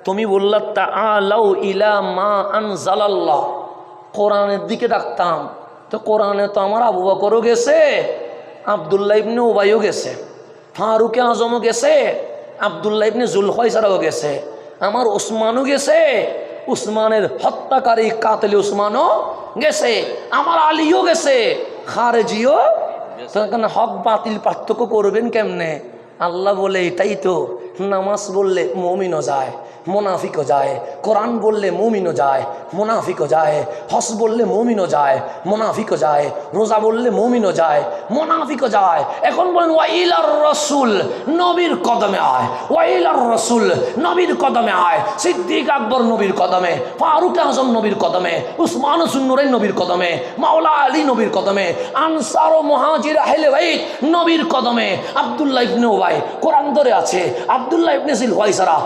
তুমি বললা তাআলাউ ইলা মা আনজালাল্লাহ, কোরআনের দিকে ডাকতাম। তো কোরআনে তো আমার আবু বকরও গেছে, আব্দুল্লাহ ইবনে উবাইও গেছে, ফারুকে আজমও গেছে, আব্দুল্লাহ ইবনে জুলখায়সারাও গেছে, আমার ওসমানও গেছে, উসমানের হত্যাকারী কাতেলে উসমানও গেছে, আমার আলীও গেছে, খারেজিও। তখন হক বাতিল পার্থক্য করবেন কেমনে? আল্লাহ বলে এটাই তো, নামাজ বললে মুমিনও যায়, মুনাফিকও যায়, কোরআন বললে মুমিনও যায়, মুনাফিকও যায়, হজ বললে মুমিনও যায়, মুনাফিকও যায়, রোজা বললে মুমিনও যায়, মুনাফিকও যায়। এখন বলেন ওয়াইলার রসুল, নবীর কদমে আয়, ওয়াইলার রসুল, নবীর কদমে আয়। সিদ্দিক আকবর নবীর কদমে, ফারুক আজম নবীর কদমে, উসমান সুন্নুরাইন নবীর কদমে, মাওলা আলী নবীর কদমে, আনসার ও মুহাজির আহলে বাইত নবীর কদমে, আব্দুল্লাহ ইবনে উবাই কোরআন ধরে আছে, আব্দুল্লাহ ইবনে জুলখায়সারা